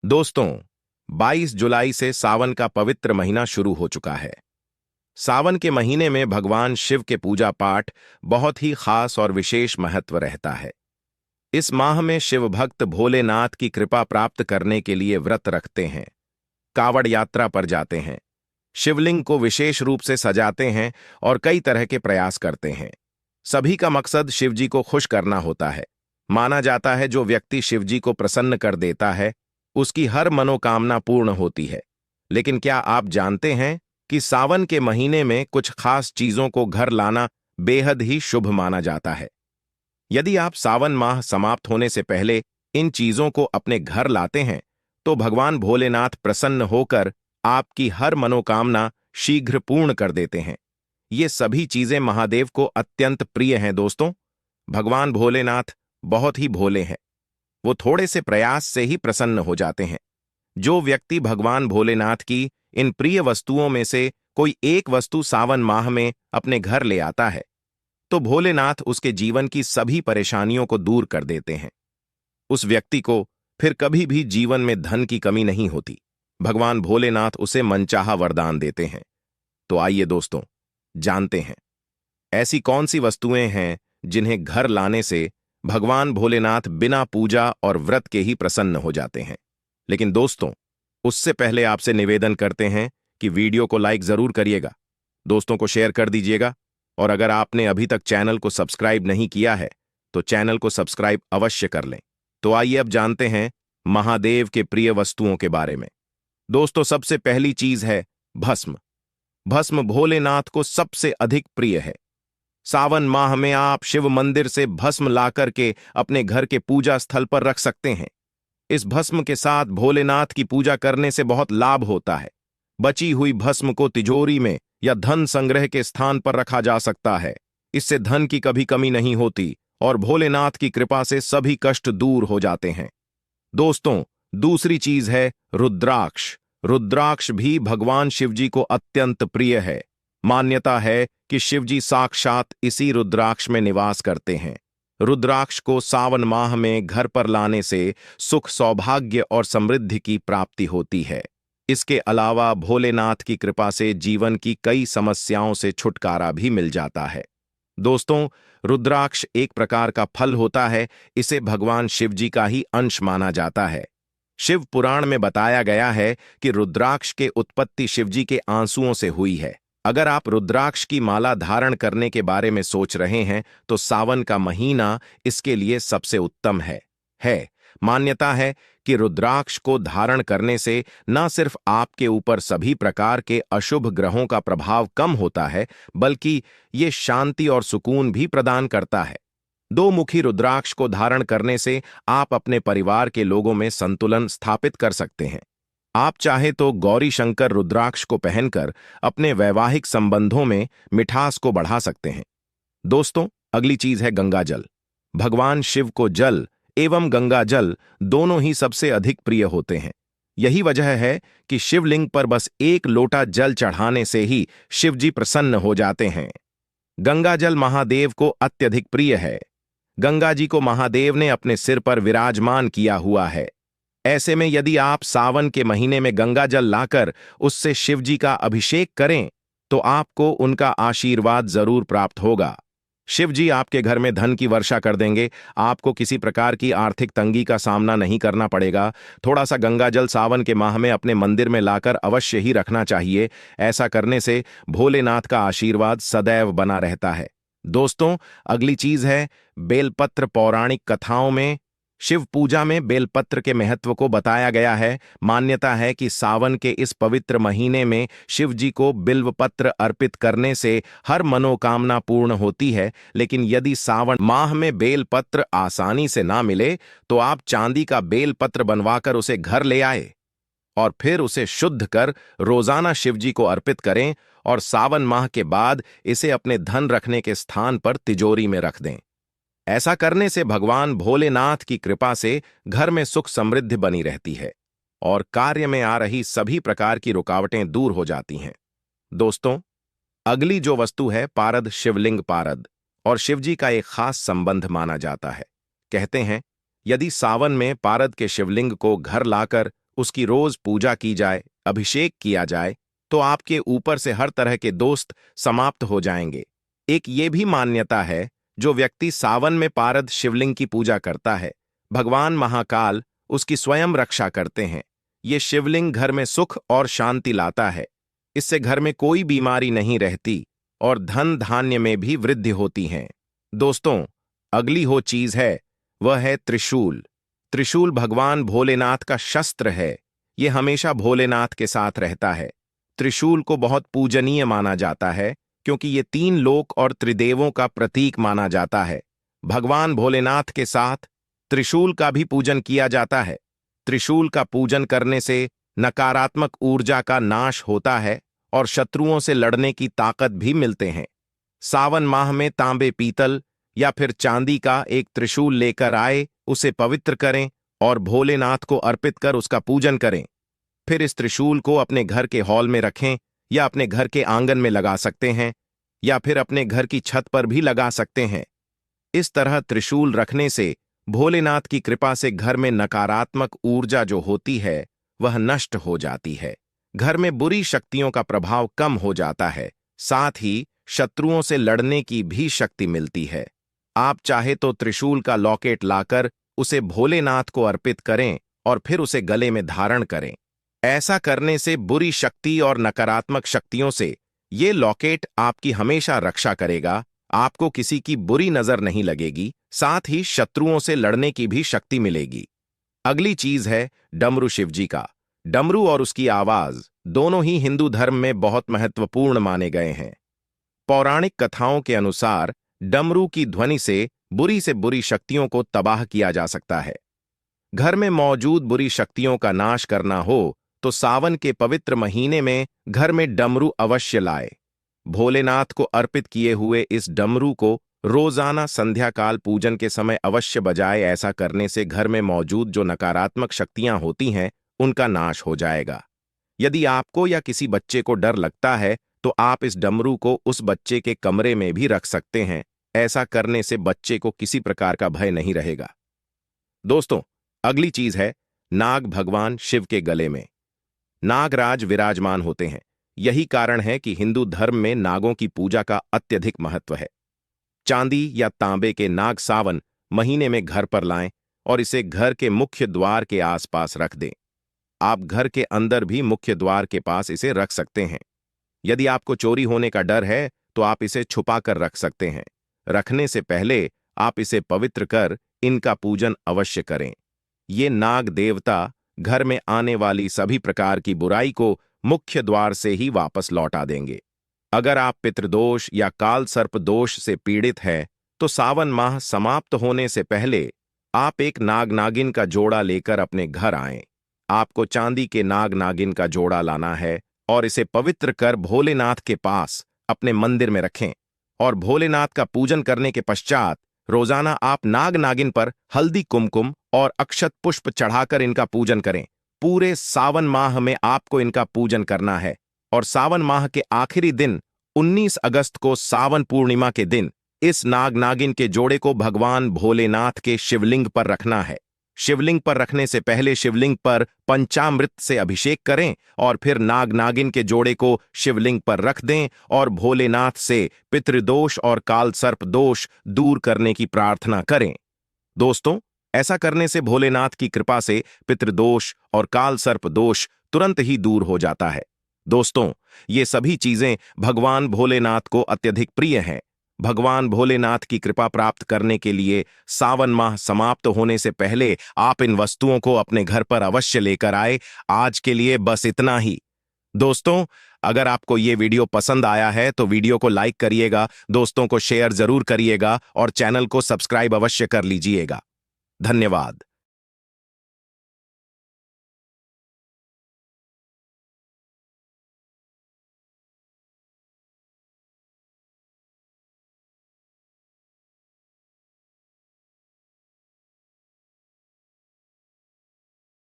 दोस्तों, 22 जुलाई से सावन का पवित्र महीना शुरू हो चुका है। सावन के महीने में भगवान शिव के पूजा पाठ बहुत ही खास और विशेष महत्व रहता है। इस माह में शिव भक्त भोलेनाथ की कृपा प्राप्त करने के लिए व्रत रखते हैं, कावड़ यात्रा पर जाते हैं, शिवलिंग को विशेष रूप से सजाते हैं और कई तरह के प्रयास करते हैं। सभी का मकसद शिवजी को खुश करना होता है। माना जाता है जो व्यक्ति शिवजी को प्रसन्न कर देता है उसकी हर मनोकामना पूर्ण होती है। लेकिन क्या आप जानते हैं कि सावन के महीने में कुछ खास चीजों को घर लाना बेहद ही शुभ माना जाता है। यदि आप सावन माह समाप्त होने से पहले इन चीजों को अपने घर लाते हैं तो भगवान भोलेनाथ प्रसन्न होकर आपकी हर मनोकामना शीघ्र पूर्ण कर देते हैं। ये सभी चीजें महादेव को अत्यंत प्रिय हैं दोस्तों। भगवान भोलेनाथ बहुत ही भोले हैं। वो थोड़े से प्रयास से ही प्रसन्न हो जाते हैं। जो व्यक्ति भगवान भोलेनाथ की इन प्रिय वस्तुओं में से कोई एक वस्तु सावन माह में अपने घर ले आता है तो भोलेनाथ उसके जीवन की सभी परेशानियों को दूर कर देते हैं। उस व्यक्ति को फिर कभी भी जीवन में धन की कमी नहीं होती। भगवान भोलेनाथ उसे मनचाहा वरदान देते हैं। तो आइए दोस्तों, जानते हैं ऐसी कौन सी वस्तुएं हैं जिन्हें घर लाने से भगवान भोलेनाथ बिना पूजा और व्रत के ही प्रसन्न हो जाते हैं। लेकिन दोस्तों, उससे पहले आपसे निवेदन करते हैं कि वीडियो को लाइक जरूर करिएगा, दोस्तों को शेयर कर दीजिएगा और अगर आपने अभी तक चैनल को सब्सक्राइब नहीं किया है तो चैनल को सब्सक्राइब अवश्य कर लें। तो आइए अब जानते हैं महादेव के प्रिय वस्तुओं के बारे में। दोस्तों, सबसे पहली चीज है भस्म। भस्म भोलेनाथ को सबसे अधिक प्रिय है। सावन माह में आप शिव मंदिर से भस्म ला करके अपने घर के पूजा स्थल पर रख सकते हैं। इस भस्म के साथ भोलेनाथ की पूजा करने से बहुत लाभ होता है। बची हुई भस्म को तिजोरी में या धन संग्रह के स्थान पर रखा जा सकता है। इससे धन की कभी कमी नहीं होती और भोलेनाथ की कृपा से सभी कष्ट दूर हो जाते हैं। दोस्तों, दूसरी चीज है रुद्राक्ष। रुद्राक्ष भी भगवान शिवजी को अत्यंत प्रिय है। मान्यता है कि शिवजी साक्षात इसी रुद्राक्ष में निवास करते हैं। रुद्राक्ष को सावन माह में घर पर लाने से सुख, सौभाग्य और समृद्धि की प्राप्ति होती है। इसके अलावा भोलेनाथ की कृपा से जीवन की कई समस्याओं से छुटकारा भी मिल जाता है। दोस्तों, रुद्राक्ष एक प्रकार का फल होता है। इसे भगवान शिवजी का ही अंश माना जाता है। शिव पुराण में बताया गया है कि रुद्राक्ष के उत्पत्ति शिवजी के आंसुओं से हुई है। अगर आप रुद्राक्ष की माला धारण करने के बारे में सोच रहे हैं तो सावन का महीना इसके लिए सबसे उत्तम है। मान्यता है कि रुद्राक्ष को धारण करने से न सिर्फ आपके ऊपर सभी प्रकार के अशुभ ग्रहों का प्रभाव कम होता है बल्कि ये शांति और सुकून भी प्रदान करता है। दो मुखी रुद्राक्ष को धारण करने से आप अपने परिवार के लोगों में संतुलन स्थापित कर सकते हैं। आप चाहे तो गौरी शंकर रुद्राक्ष को पहनकर अपने वैवाहिक संबंधों में मिठास को बढ़ा सकते हैं। दोस्तों, अगली चीज है गंगा जल। भगवान शिव को जल एवं गंगा जल दोनों ही सबसे अधिक प्रिय होते हैं। यही वजह है कि शिवलिंग पर बस एक लोटा जल चढ़ाने से ही शिवजी प्रसन्न हो जाते हैं। गंगा जल महादेव को अत्यधिक प्रिय है। गंगा जी को महादेव ने अपने सिर पर विराजमान किया हुआ है। ऐसे में यदि आप सावन के महीने में गंगा जल लाकर उससे शिवजी का अभिषेक करें तो आपको उनका आशीर्वाद जरूर प्राप्त होगा। शिवजी आपके घर में धन की वर्षा कर देंगे। आपको किसी प्रकार की आर्थिक तंगी का सामना नहीं करना पड़ेगा। थोड़ा सा गंगा जल सावन के माह में अपने मंदिर में लाकर अवश्य ही रखना चाहिए। ऐसा करने से भोलेनाथ का आशीर्वाद सदैव बना रहता है। दोस्तों, अगली चीज है बेलपत्र। पौराणिक कथाओं में शिव पूजा में बेलपत्र के महत्व को बताया गया है। मान्यता है कि सावन के इस पवित्र महीने में शिवजी को बिल्वपत्र अर्पित करने से हर मनोकामना पूर्ण होती है। लेकिन यदि सावन माह में बेलपत्र आसानी से ना मिले तो आप चांदी का बेलपत्र बनवाकर उसे घर ले आए और फिर उसे शुद्ध कर रोजाना शिवजी को अर्पित करें और सावन माह के बाद इसे अपने धन रखने के स्थान पर तिजोरी में रख दें। ऐसा करने से भगवान भोलेनाथ की कृपा से घर में सुख समृद्धि बनी रहती है और कार्य में आ रही सभी प्रकार की रुकावटें दूर हो जाती हैं। दोस्तों, अगली जो वस्तु है पारद। शिवलिंग पारद और शिवजी का एक खास संबंध माना जाता है। कहते हैं यदि सावन में पारद के शिवलिंग को घर लाकर उसकी रोज पूजा की जाए, अभिषेक किया जाए, तो आपके ऊपर से हर तरह के दोस्त समाप्त हो जाएंगे। एक ये भी मान्यता है, जो व्यक्ति सावन में पारद शिवलिंग की पूजा करता है, भगवान महाकाल उसकी स्वयं रक्षा करते हैं। ये शिवलिंग घर में सुख और शांति लाता है। इससे घर में कोई बीमारी नहीं रहती और धन धान्य में भी वृद्धि होती है। दोस्तों, अगली हो चीज है, वह है त्रिशूल। त्रिशूल भगवान भोलेनाथ का शस्त्र है। ये हमेशा भोलेनाथ के साथ रहता है। त्रिशूल को बहुत पूजनीय माना जाता है, क्योंकि ये तीन लोक और त्रिदेवों का प्रतीक माना जाता है। भगवान भोलेनाथ के साथ त्रिशूल का भी पूजन किया जाता है। त्रिशूल का पूजन करने से नकारात्मक ऊर्जा का नाश होता है और शत्रुओं से लड़ने की ताकत भी मिलते हैं। सावन माह में तांबे, पीतल या फिर चांदी का एक त्रिशूल लेकर आए, उसे पवित्र करें और भोलेनाथ को अर्पित कर उसका पूजन करें। फिर इस त्रिशूल को अपने घर के हॉल में रखें या अपने घर के आंगन में लगा सकते हैं या फिर अपने घर की छत पर भी लगा सकते हैं। इस तरह त्रिशूल रखने से भोलेनाथ की कृपा से घर में नकारात्मक ऊर्जा जो होती है वह नष्ट हो जाती है। घर में बुरी शक्तियों का प्रभाव कम हो जाता है। साथ ही शत्रुओं से लड़ने की भी शक्ति मिलती है। आप चाहे तो त्रिशूल का लॉकेट लाकर उसे भोलेनाथ को अर्पित करें और फिर उसे गले में धारण करें। ऐसा करने से बुरी शक्ति और नकारात्मक शक्तियों से ये लॉकेट आपकी हमेशा रक्षा करेगा। आपको किसी की बुरी नजर नहीं लगेगी, साथ ही शत्रुओं से लड़ने की भी शक्ति मिलेगी। अगली चीज है डमरू शिवजी का। डमरू और उसकी आवाज दोनों ही हिंदू धर्म में बहुत महत्वपूर्ण माने गए हैं। पौराणिक कथाओं के अनुसार डमरू की ध्वनि से बुरी शक्तियों को तबाह किया जा सकता है। घर में मौजूद बुरी शक्तियों का नाश करना हो तो सावन के पवित्र महीने में घर में डमरू अवश्य लाए। भोलेनाथ को अर्पित किए हुए इस डमरू को रोजाना संध्या काल पूजन के समय अवश्य बजाए। ऐसा करने से घर में मौजूद जो नकारात्मक शक्तियां होती हैं उनका नाश हो जाएगा। यदि आपको या किसी बच्चे को डर लगता है तो आप इस डमरू को उस बच्चे के कमरे में भी रख सकते हैं। ऐसा करने से बच्चे को किसी प्रकार का भय नहीं रहेगा। दोस्तों, अगली चीज है नाग भगवान शिव के गले में नागराज विराजमान होते हैं। यही कारण है कि हिंदू धर्म में नागों की पूजा का अत्यधिक महत्व है। चांदी या तांबे के नाग सावन महीने में घर पर लाएं और इसे घर के मुख्य द्वार के आसपास रख दें। आप घर के अंदर भी मुख्य द्वार के पास इसे रख सकते हैं। यदि आपको चोरी होने का डर है तो आप इसे छुपा कर रख सकते हैं। रखने से पहले आप इसे पवित्र कर इनका पूजन अवश्य करें। ये नाग देवता घर में आने वाली सभी प्रकार की बुराई को मुख्य द्वार से ही वापस लौटा देंगे। अगर आप पितृदोष या काल सर्प दोष से पीड़ित हैं तो सावन माह समाप्त होने से पहले आप एक नाग नागिन का जोड़ा लेकर अपने घर आएं। आपको चांदी के नाग नागिन का जोड़ा लाना है और इसे पवित्र कर भोलेनाथ के पास अपने मंदिर में रखें और भोलेनाथ का पूजन करने के पश्चात रोजाना आप नाग नागिन पर हल्दी, कुमकुम और अक्षत पुष्प चढ़ाकर इनका पूजन करें। पूरे सावन माह में आपको इनका पूजन करना है और सावन माह के आखिरी दिन 19 अगस्त को सावन पूर्णिमा के दिन इस नाग नागिन के जोड़े को भगवान भोलेनाथ के शिवलिंग पर रखना है। शिवलिंग पर रखने से पहले शिवलिंग पर पंचामृत से अभिषेक करें और फिर नाग नागिन के जोड़े को शिवलिंग पर रख दें और भोलेनाथ से पितृदोष और काल सर्प दोष दूर करने की प्रार्थना करें। दोस्तों, ऐसा करने से भोलेनाथ की कृपा से पितृदोष और काल सर्प दोष तुरंत ही दूर हो जाता है। दोस्तों, ये सभी चीजें भगवान भोलेनाथ को अत्यधिक प्रिय हैं। भगवान भोलेनाथ की कृपा प्राप्त करने के लिए सावन माह समाप्त होने से पहले आप इन वस्तुओं को अपने घर पर अवश्य लेकर आए। आज के लिए बस इतना ही। दोस्तों, अगर आपको ये वीडियो पसंद आया है तो वीडियो को लाइक करिएगा, दोस्तों को शेयर जरूर करिएगा और चैनल को सब्सक्राइब अवश्य कर लीजिएगा। धन्यवाद।